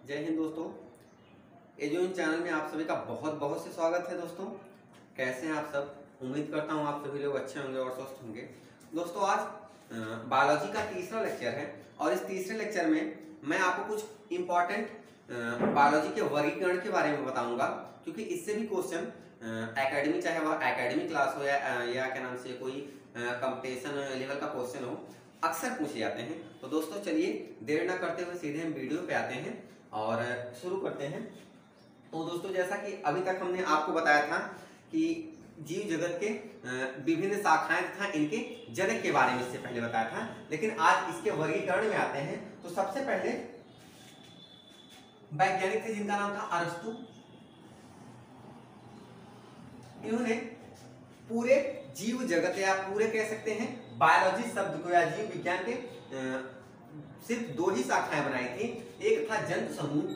जय हिंद दोस्तों। एजुइन चैनल में आप सभी का बहुत बहुत से स्वागत है। दोस्तों कैसे हैं आप सब? उम्मीद करता हूं आप सभी लोग अच्छे होंगे और स्वस्थ होंगे। दोस्तों आज बायोलॉजी का तीसरा लेक्चर है और इस तीसरे लेक्चर में मैं आपको कुछ इम्पॉर्टेंट बायोलॉजी के वर्गीकरण के बारे में बताऊंगा, क्योंकि इससे भी क्वेश्चन एकेडमी, चाहे वह एकेडमी क्लास हो या क्या नाम से कोई कंपटीशन लेवल का क्वेश्चन हो, अक्सर पूछे जाते हैं। तो दोस्तों चलिए देर ना करते हुए सीधे हम वीडियो पे आते हैं और शुरू करते हैं। तो दोस्तों जैसा कि अभी तक हमने आपको बताया था कि जीव जगत के विभिन्न शाखाएं तथा इनके जनक के बारे में इससे पहले बताया था, लेकिन आज इसके वर्गीकरण में आते हैं। तो सबसे पहले वैज्ञानिक थे जिनका नाम था अरस्तु। इन्होंने पूरे जीव जगत या पूरे कह सकते हैं बायोलॉजी शब्द को या जीव विज्ञान के सिर्फ दो ही शाखाएं बनाई थी। एक था जंतु समूह,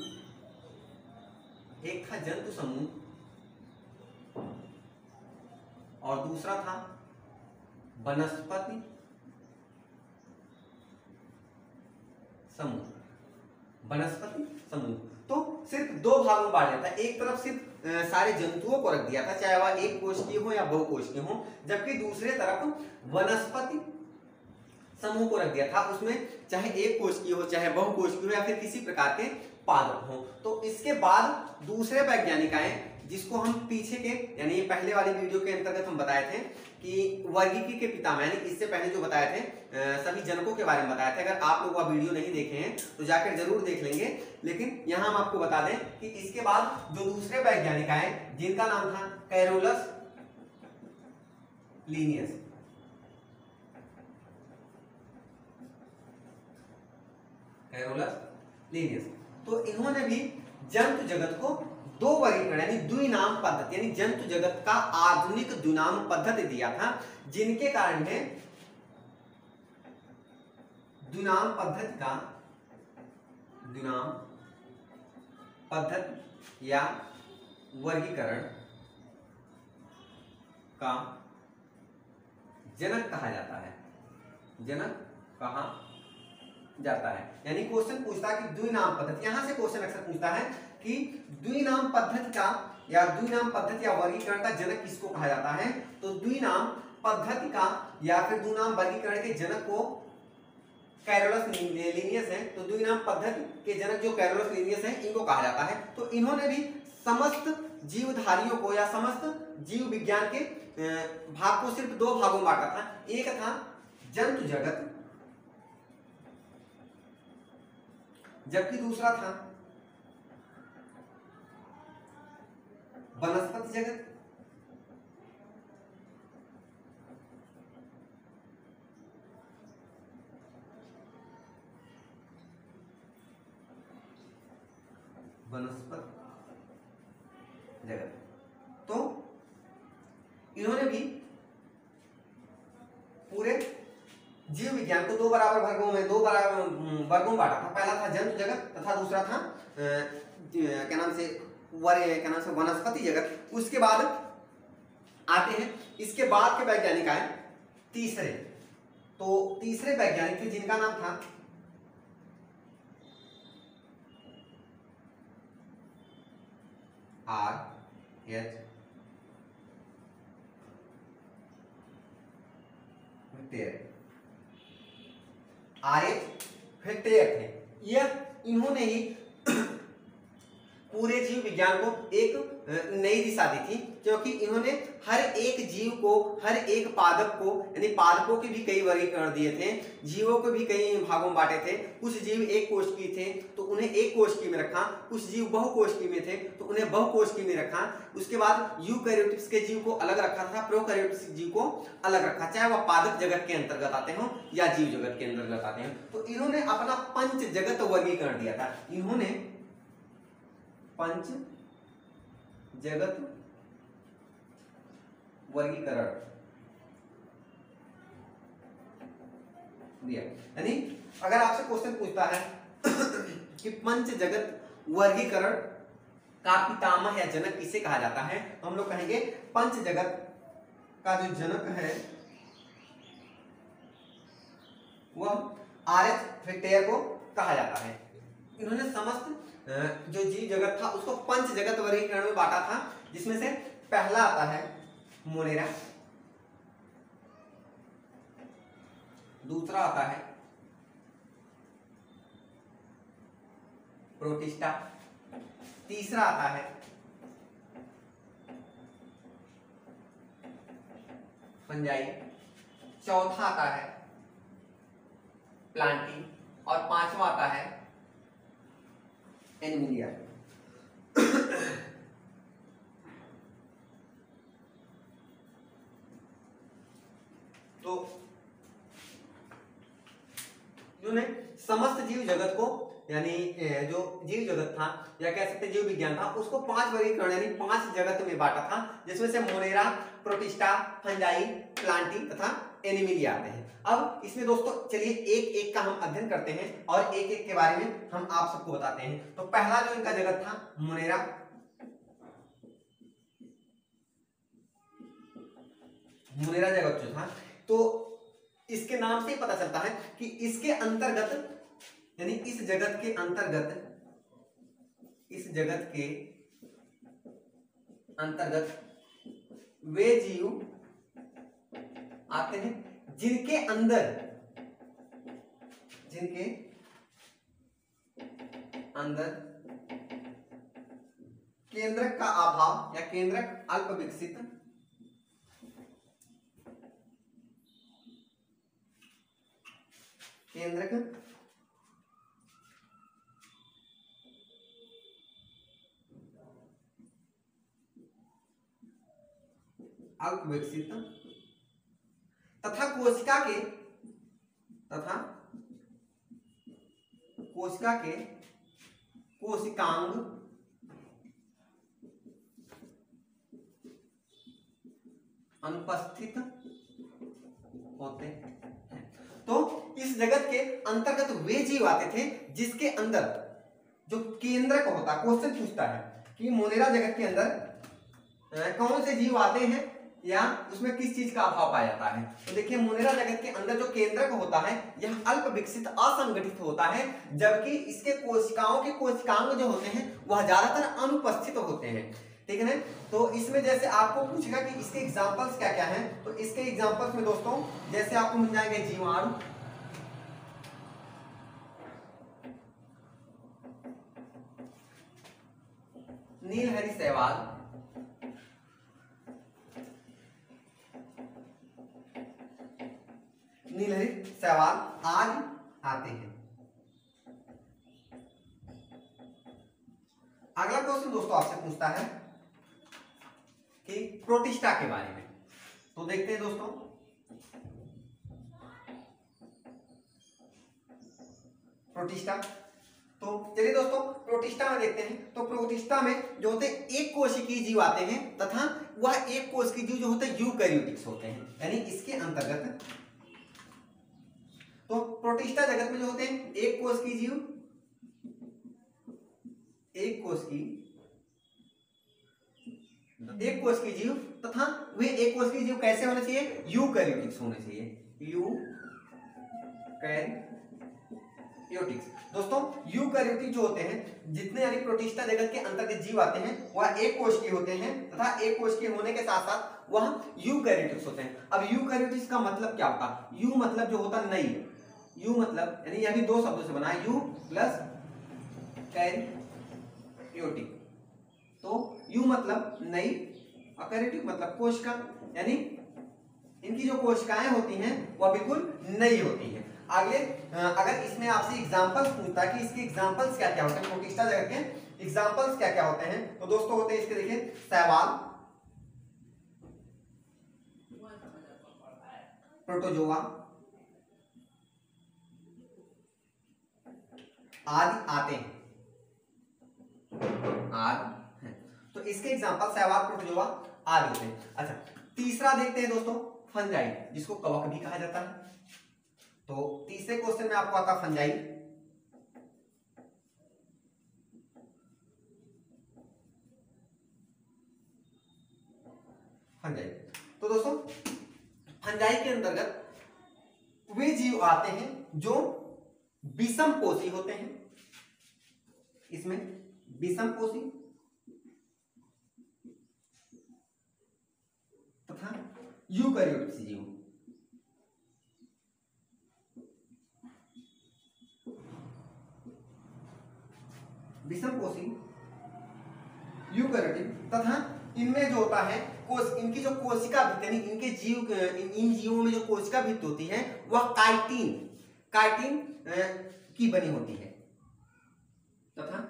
और दूसरा था वनस्पति समूह। तो सिर्फ दो भागों में बांटा था। एक तरफ सिर्फ सारे जंतुओं को रख दिया था, चाहे वह एक कोशिकीय हो या बहुकोशिकीय हो, जबकि दूसरे तरफ वनस्पति समूह को रख दिया था। उसमें चाहे एक कोशिकीय हो, चाहे बहुकोशिकीय हो, या फिर किसी प्रकार के पादप हो। तो इसके बाद दूसरे वैज्ञानिक आए, जिसको हम पीछे के यानी पहले वाली वीडियो के अंतर्गत हम बताए थे कि वर्गीकी के पितामह, यानी इससे पहले जो बताए थे सभी जनकों के बारे में बताए थे। अगर आप लोग वह वीडियो नहीं देखे हैं तो जाकर जरूर देख लेंगे, लेकिन यहां हम आपको बता दें कि इसके बाद जो दूसरे वैज्ञानिक आए जिनका नाम था कैरोलस लीनियस। तो इन्होंने भी जंतु जगत को दो वर्गीकरण यानी द्विनाम पद्धति, यानी जंतु जगत का आधुनिक द्विनाम पद्धति दिया था, जिनके कारण है द्विनाम पद्धति या वर्गीकरण का जनक कहा जाता है। यानी क्वेश्चन पूछता है कि द्विनाम पद्धति, यहां से क्वेश्चन अक्सर पूछता है कि द्विनाम पद्धति या वर्गीकरण का जनक किसको कहा जाता है। तो द्विनाम पद्धति का या फिर द्विनाम वर्गीकरण के जनक को कैरोलस लीनियस है। तो द्विनाम पद्धति के जनक जो कैरोलस लीनियस है, इनको कहा जाता है। तो इन्होंने भी समस्त जीवधारियों को या समस्त जीव विज्ञान के भाग को सिर्फ दो भागों में बांटा था। एक था जंतु जगत, जबकि दूसरा था वनस्पति जगत। तो इन्होंने भी पूरे जीव विज्ञान को दो बराबर वर्गों में बांटा था। पहला था जंतु जगत तथा दूसरा था वनस्पति जगत। उसके बाद आते हैं, इसके बाद के वैज्ञानिक आए तीसरे। तो तीसरे वैज्ञानिक थे जिनका नाम था R.H. हेक्टेयर थे। यह इन्होंने ही पूरे जीव विज्ञान को एक नई दिशा दी थी, क्योंकि इन्होंने हर एक जीव को, हर एक पादप को, यानी पादपों के भी कई वर्गीकरण दिए थे, जीवों को भी कई भागों में बांटे थे। कुछ जीव एक कोशिकीय थे तो उन्हें एक कोशिकीय में रखा, कुछ जीव बहुकोशिकीय में थे तो उन्हें बहुकोशिकीय में रखा। उसके बाद यूकैरियोट्स के जीव को अलग रखा था, प्रोकैरियोट्स जीव को अलग रखा, चाहे वह पादप जगत के अंतर्गत आते हों या जीव जगत के अंतर्गत आते हैं। तो इन्होंने अपना पंच जगत वर्गीकरण दिया था। इन्होंने पंच जगत वर्गीकरण दिया। यानी अगर आपसे क्वेश्चन पूछता है कि पंच जगत वर्गीकरण का पितामह या जनक किसे कहा जाता है, तो हम लोग कहेंगे पंच जगत का जो जनक है वह R.H. हेक्टेयर को कहा जाता है। इन्होंने समस्त जो जीव जगत था उसको पंच जगत वर्गीकरण में बांटा था, जिसमें से पहला आता है मोनेरा, दूसरा आता है प्रोटिस्टा, तीसरा आता है फंजाई, चौथा आता है प्लांटी और पांचवा आता है एनिमिलिया। तो इन्होंने समस्त जीव जगत को, यानी जो जीव जगत था या कह सकते जीव विज्ञान था, उसको पांच वर्गीकरण यानी पांच जगत में बांटा था, जिसमें से मोनेरा, प्रोटिस्टा, फंजाई, प्लांटी तथा एनिमिलिया आते हैं। अब इसमें दोस्तों चलिए एक एक का हम अध्ययन करते हैं और एक एक के बारे में हम आप सबको बताते हैं। तो पहला जो इनका जगत था मोनेरा, मोनेरा जगत जो था, तो इसके नाम से पता चलता है कि इसके अंतर्गत, यानी इस जगत के अंतर्गत, इस जगत के अंतर्गत वे जीव आते हैं जिनके अंदर केंद्रक का अभाव या केंद्रक अल्प विकसित, केंद्रक अल्प विकसित तथा कोशिका के कोशिकांग अनुपस्थित होते हैं। तो इस जगत के अंतर्गत वे जीव आते थे जिसके अंदर जो केंद्रक होता, क्वेश्चन पूछता है कि मोनेरा जगत के अंदर कौन से जीव आते हैं या उसमें किस चीज का अभाव पाया जाता है। तो देखिए मोनेरा जगत के अंदर जो केंद्रक होता है यह अल्प विकसित असंगठित होता है, जबकि इसके कोशिकाओं के कोशिकांग जो होते हैं वह ज्यादातर अनुपस्थित होते हैं। ठीक है ना। तो इसमें जैसे आपको पूछेगा कि इसके एग्जांपल्स क्या क्या हैं, तो इसके एग्जांपल्स में दोस्तों जैसे आपको मिल जाएंगे जीवाणु, नीलहरी शैवाल, नीलहरी शैवाल आदि आते हैं। अगला क्वेश्चन दोस्तों आपसे पूछता है कि प्रोटिस्टा के बारे में। तो देखते हैं दोस्तों, प्रोटिस्टा। तो चलिए दोस्तों प्रोटिस्टा में देखते हैं। तो प्रोटिस्टा में जो होते हैं एक कोशिकीय जीव आते हैं तथा वह एक कोशिकीय जीव जो होते हैं यूकैरियोटिक्स होते हैं, यानी इसके अंतर्गत। तो प्रोटिस्टा जगत में जो होते हैं एक कोशिकीय जीव, एक कोशिकीय जीव तथा वे एक कोशिकीय जीव कैसे होने चाहिए, यूकैरियोटिक्स होने चाहिए, यूकैरियोटिक्स। दोस्तों यूकैरियोटिक जो होते हैं, जितने यानी प्रोटिस्टा जगत के अंतर्गत जीव आते हैं वह एक कोशिकीय होते हैं तथा एक कोशिकीय होने के साथ साथ वह यूकैरियोटिक्स होते हैं। अब यूकैरियोटिक्स का मतलब क्या होता, यू मतलब जो होता नहीं, यू मतलब यानी यह भी दो शब्दों से बना है, यू प्लस कैरियोटिक। तो यू मतलब नई और कैरियोटिक मतलब कोशिका, यानी इनकी जो कोशिकाएं होती हैं वह बिल्कुल नई होती हैं। आगे अगर इसमें आपसे एग्जांपल्स पूछता है कि इसके एग्जांपल्स क्या क्या होते हैं, प्रोटिस्टा जगत के एग्जांपल्स क्या क्या होते हैं, तो दोस्तों होते हैं इसके देखिए शैवाल, प्रोटोजोआ आदि आते हैं, आदि हैं। तो इसके एग्जांपल शैवाल, प्रोटोजोआ आदि होते हैं। अच्छा तीसरा देखते हैं दोस्तों फंजाई, जिसको कवक भी कहा जाता है। तो तीसरे क्वेश्चन में आपको आता फंजाई। फंजाई तो दोस्तों फंजाई के अंतर्गत वे जीव आते हैं जो विषम कोषी होते हैं, इसमें विषमपोषी तथा यूकैरियोटिक जीव। विषमपोषी, यूकैरियोटिक तथा इनमें जो होता है इनकी जो कोशिका भित्ति यानी इनके जीव इन जीवों में जो कोशिका भित्ति होती है वह काइटिन की बनी होती है तथा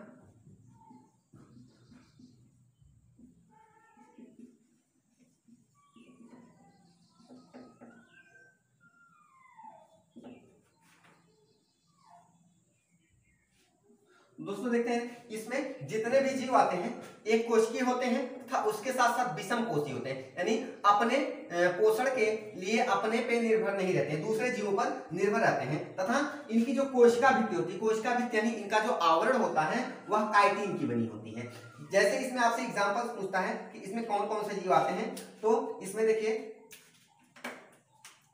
दोस्तों देखते हैं इसमें जितने भी जीव आते हैं एक कोशिकीय होते हैं तथा उसके साथ साथ विषम कोशिकीय होते हैं, यानी अपने पोषण के लिए अपने पे निर्भर नहीं रहते हैं, दूसरे जीवों पर निर्भर रहते हैं तथा इनकी जो कोशिका भित्ति होती है, कोशिका भित्ति यानी इनका जो आवरण होता है वह काइटिन की बनी होती है। जैसे इसमें आपसे एग्जांपल्स पूछता है कि इसमें कौन कौन से जीव आते हैं, तो इसमें देखिए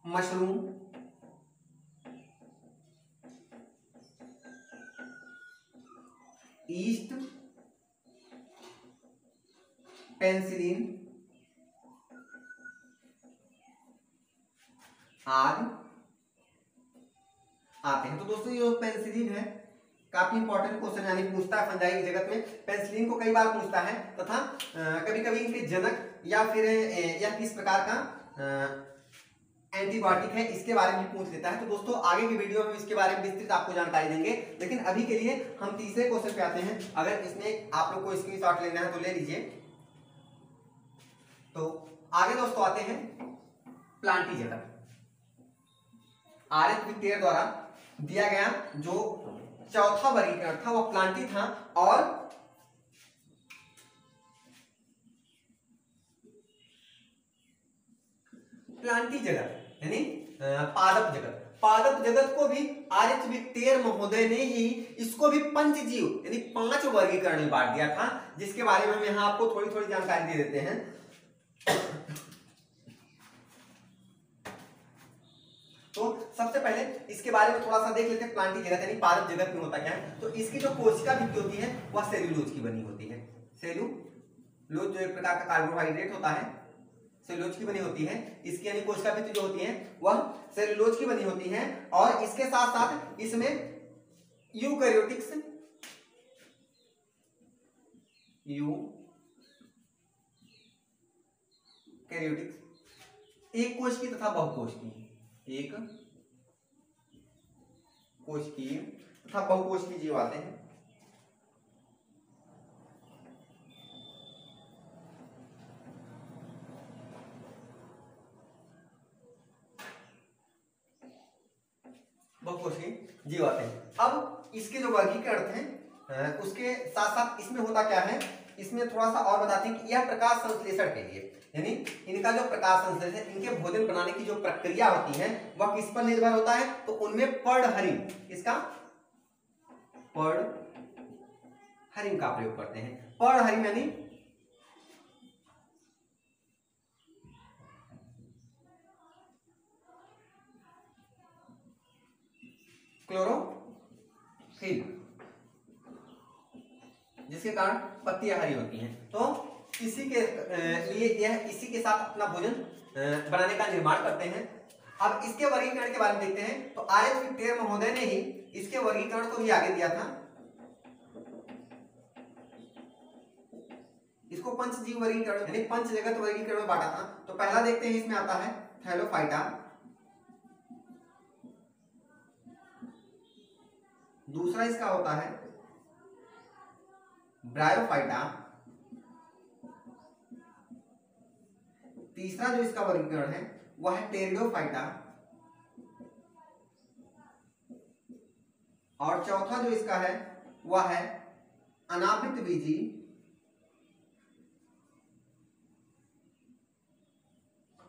मशरूम, ईस्ट, पेनिसिलिन आदि आते हैं। तो दोस्तों ये पेनिसिलिन है, काफी इंपॉर्टेंट क्वेश्चन यानी पूछता है फंजाई जगत में, पेनिसिलिन को कई बार पूछता है तथा कभी कभी इनके जनक या फिर यह किस प्रकार का एंटीबायोटिक है इसके बारे में पूछ लेता है। तो दोस्तों आगे की वीडियो में इसके बारे में विस्तृत आपको जानकारी देंगे, लेकिन अभी के लिए हम तीसरे क्वेश्चन पे आते हैं। अगर इसमें आप लोग को स्क्रीनशॉट लेना है तो ले लीजिए। तो आगे दोस्तों आते हैं प्लांटी जगत। आर्यन विक्टेयर द्वारा दिया गया जो चौथा वर्गीकरण था वह प्लांटी था और प्लांटी जगत यानी पादप जगत को भी आर्यन विक्टेयर महोदय ने ही इसको भी पंचजीव यानी 5 वर्गीकरण में बांट दिया था, जिसके बारे में हम यहाँ आपको थोड़ी थोड़ी जानकारी दे देते हैं। तो सबसे पहले इसके बारे में थोड़ा सा देख लेते हैं, प्लांटी जगत यानी पादप जगत में होता क्या है। तो इसकी जो कोशिका भित्ति होती है वह सेल्यूलोज की बनी होती है। सेल्यूलोज जो एक प्रकार का कार्बोहाइड्रेट होता है, सेल्यूलोज की बनी होती है। इसकी यानी कोशिका भित्ति जो होती है वह सेल्यूलोज की बनी होती है और इसके साथ साथ इसमें यूकैरियोटिक्स एक कोशिकीय तथा बहुकोशिकीय, एक कोशिकीय तथा बहुकोशिकीय जीव आते हैं। बहुकोशिकीय जीव आते हैं। अब इसके जो वर्गीकरण थे उसके साथ साथ इसमें होता क्या है, इसमें थोड़ा सा और बताते हैं कि यह प्रकाश संश्लेषण के लिए यानी इनका जो प्रकाश संश्लेषण इनके भोजन बनाने की जो प्रक्रिया होती है वह किस पर निर्भर होता है, तो उनमें पर्णहरिम, इसका पर्णहरिम का प्रयोग करते हैं। पर्णहरिम यानी क्लोरोफिल, जिसके कारण पत्तियां हरी होती हैं। तो इसी के लिए यह इसी के साथ अपना भोजन बनाने का निर्माण करते हैं। अब इसके वर्गीकरण के बारे में देखते हैं। तो आर्यन विक्टेयर महोदय ने ही इसके वर्गीकरण को भी आगे दिया था। इसको पंचजीव वर्गीकरण यानी पंच जगत वर्गीकरण में बांटा था। तो पहला देखते हैं, इसमें आता है थैलोफाइटा, दूसरा इसका होता है ब्रायोफाइटा, तीसरा जो इसका वर्गीकरण है वह है टेरिडोफाइटा और चौथा जो इसका है वह है अनावृत बीजी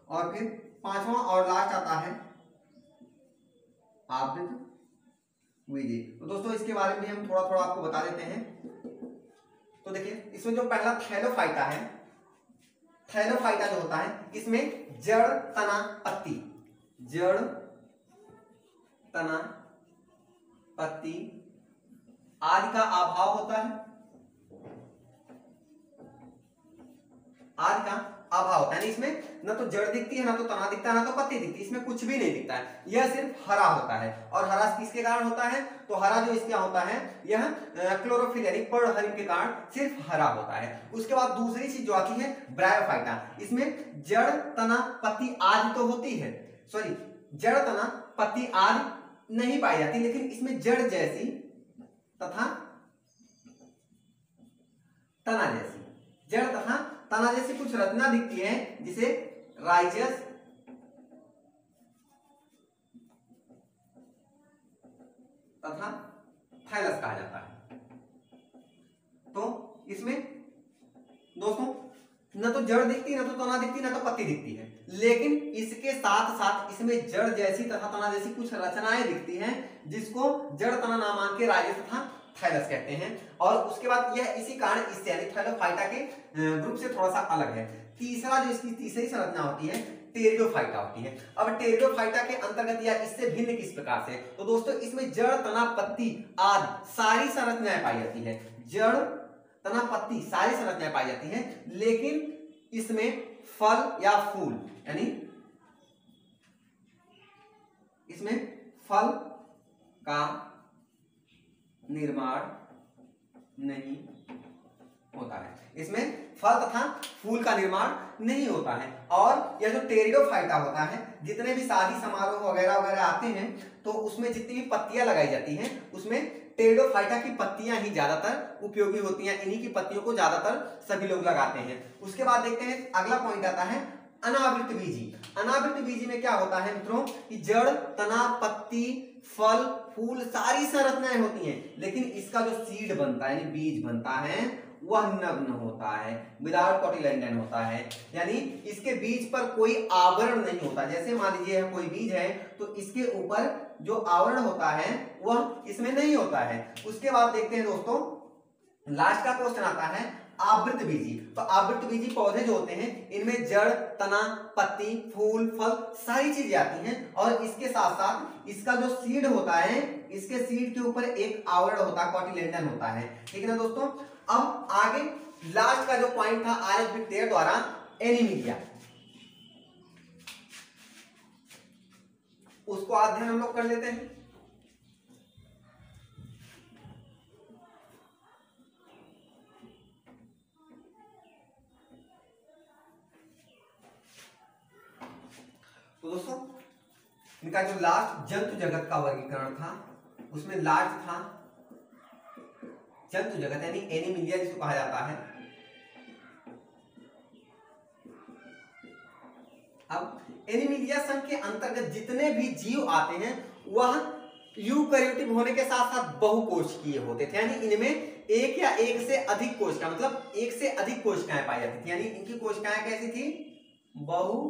और फिर पांचवा और लास्ट आता है आवृत बीजी। तो दोस्तों इसके बारे में हम थोड़ा थोड़ा आपको बता देते हैं। तो देखिए इसमें जो पहला थैलोफाइटा है, थैलोफाइटा जो होता है इसमें जड़ तना पत्ती, जड़ तना पत्ती आदि का अभाव होता है, आदि का अभाव होता है। यानी इसमें ना तो जड़ दिखती है, ना तो तना दिखता है, ना तो पत्ती दिखती है, इसमें कुछ भी नहीं दिखता है, यह सिर्फ हरा होता है। और हरा किसके कारण होता है? तो हरा जो इसका होता है यह क्लोरोफिल यानी पर्णहरित के कारण सिर्फ हरा होता है। उसके बाद दूसरी चीज जो आती है ब्रायोफाइटा, इसमें जड़ तना पत्ती आदि तो होती है, सॉरी जड़ तना पत्ती आदि नहीं पाई जाती, लेकिन इसमें जड़ जैसी तथा तना जैसी, जड़ तथा तना जैसी कुछ रचना दिखती है, जिसे राइजस तथा थाइलस कहा जाता है। तो इसमें दोस्तों न तो जड़ दिखती, न तो तना दिखती, न तो पत्ती दिखती है, लेकिन इसके साथ साथ इसमें जड़ जैसी तथा तना जैसी कुछ रचनाएं दिखती हैं, जिसको जड़ तना नाम मान के राइजस तथा थाइलस कहते हैं। और उसके बाद यह इसी कारण इससे यानी थैलोफाइटा के ग्रुप से थोड़ा सा अलग है। तीसरा जो इसकी तीसरी संरचना होती है टेरिडोफाइटा होती है। अब टेरिडोफाइटा के अंतर्गत या इससे भिन्न किस प्रकार से? तो दोस्तों इसमें जड़ तना पत्ती आदि सारी संरचनाएं पाई जाती है, जड़ तना पत्ती सारी संरचनाएं पाई जाती हैं, लेकिन इसमें फल या फूल यानी इसमें फल का निर्माण नहीं होता है, इसमें फल तथा फूल का निर्माण नहीं होता है। और यह जो टेरिडोफाइटा होता है, जितने भी शादी समारोह वगैरह वगैरह आते हैं तो उसमें जितनी भी पत्तियां लगाई जाती हैं उसमें टेरिडोफाइटा की पत्तियां ही ज्यादातर उपयोगी होती हैं, इन्हीं की पत्तियों को ज्यादातर सभी लोग लगाते हैं। उसके बाद देखते हैं अगला पॉइंट आता है अनावृत बीजी। अनावृत बीजी में क्या होता है मित्रों कि जड़ तना पत्ती फल फूल सारी संरचनाएं होती हैं, लेकिन इसका जो सीड बनता है यानी बीज बनता है वह नग्न होता है, विदाउट कोटिलेडन होता है, यानी इसके बीज पर कोई आवरण नहीं होता। जैसे मान लीजिए कोई बीज है तो इसके ऊपर जो आवरण होता है वह इसमें नहीं होता है। उसके बाद देखते हैं दोस्तों लास्ट का क्वेश्चन आता है आवृत बीजी। तो आवृत बीजी पौधे जो होते हैं इनमें जड़ तना पत्ती फूल फल सारी चीजें आती हैं, और इसके साथ साथ इसका जो सीड होता है इसके सीड के ऊपर एक आवरण होता है, कोटिलेडन होता है, ठीक है ना दोस्तों। अब आगे लास्ट का जो पॉइंट था आर.एच. विक्टर द्वारा एनीमिलिया, उसको अध्ययन हम लोग कर लेते हैं। तो दोस्तों इनका जो लास्ट जंतु जगत का वर्गीकरण था उसमें लास्ट था जंतु जगत यानी एनीमिलिया जिसको कहा जाता है। अब एनीमिलिया संघ के अंतर्गत जितने भी जीव आते हैं वह यूकैरियोटिक होने के साथ साथ बहुकोशिकीय होते थे, यानी इनमें एक या एक से अधिक कोशिका मतलब एक से अधिक कोशिकाएं पाई जाती थी, यानी इनकी कोशिकाएं कैसी थी? बहु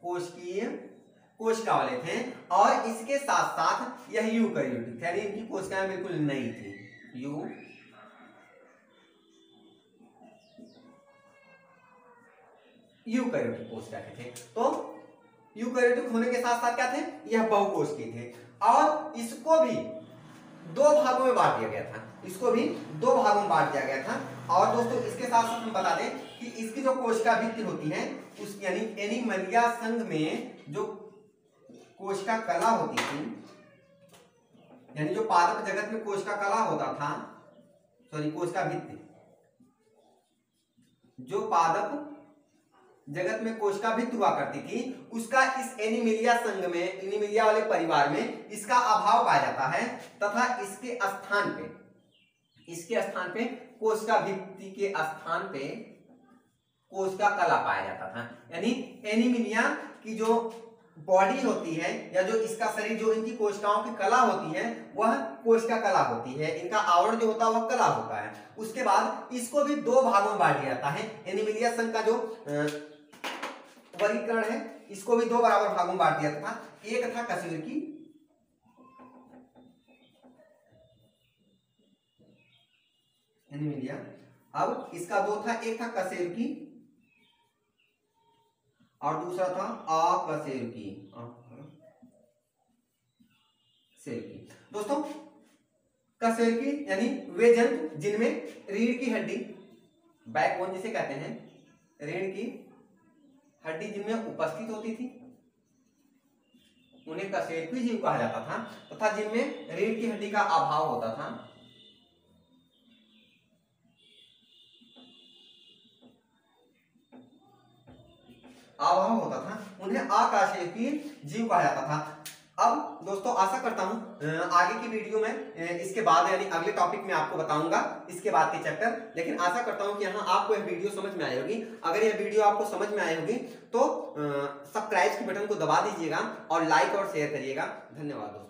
कोशिकीय कोशिका वाले थे। और इसके साथ साथ यह यूकैरियोटिक यानी इनकी कोशिकाएं बिल्कुल नई थी, यूकैरियोटिक कोशिका के थे। तो यूकैरियोटिक होने के साथ साथ क्या थे? यह बहुकोशिकीय थे। और इसको भी दो भागों में बांट दिया गया था, इसको भी दो भागों में बांट दिया गया था। और दोस्तों इसके साथ साथ हम बता दें कि इसकी जो कोशिका भित्ति होती है उस यानी एनीमिलिया संघ में जो कोशिका कला होती थी, यानी जो पादप जगत में कोशिका कला होता था, सॉरी कोशिका भित्ति, जो पादप जगत में कोशिका भित्ति हुआ करती थी उसका इस एनीमिलिया संघ में एनीमिलिया वाले परिवार में इसका अभाव पाया जाता है, तथा इसके स्थान पे कोशिका भित्ति के स्थान पे कोशिका कला पाया जाता था। यानी एनीमिलिया की जो बॉडी होती है या जो इसका शरीर जो इनकी कोशिकाओं की कला होती है वह कोशिका कला होती है, इनका आवरण जो होता है वह कला होता है। उसके बाद इसको भी दो भागों में बांट दिया जाता है। एनीमिलिया संघ का जो वर्गीकरण है इसको भी दो बराबर भागों में बांट दिया था, एक था कशेरुकी एनीमिलिया, अब इसका दो था, एक था कशेरुकी और दूसरा था अकशेरुकी। दोस्तों कशेरुकी यानी वे जंतु जिनमें रीढ़ की हड्डी, बैकबोन जिसे कहते हैं, रीढ़ की हड्डी जिनमें उपस्थित होती थी उन्हें कशेरुकी जीव कहा जाता था, तथा जिनमें रीढ़ की हड्डी का अभाव होता था उन्हें अकशेरुकीय जीव कहा जाता था। अब दोस्तों आशा करता हूं आगे की वीडियो में इसके बाद यानी अगले टॉपिक में आपको बताऊंगा इसके बाद के चैप्टर, लेकिन आशा करता हूं कि हाँ आपको यह वीडियो समझ में आई होगी। अगर यह वीडियो आपको समझ में आई होगी तो सब्सक्राइब के बटन को दबा दीजिएगा और लाइक और शेयर करिएगा। धन्यवाद दोस्तों।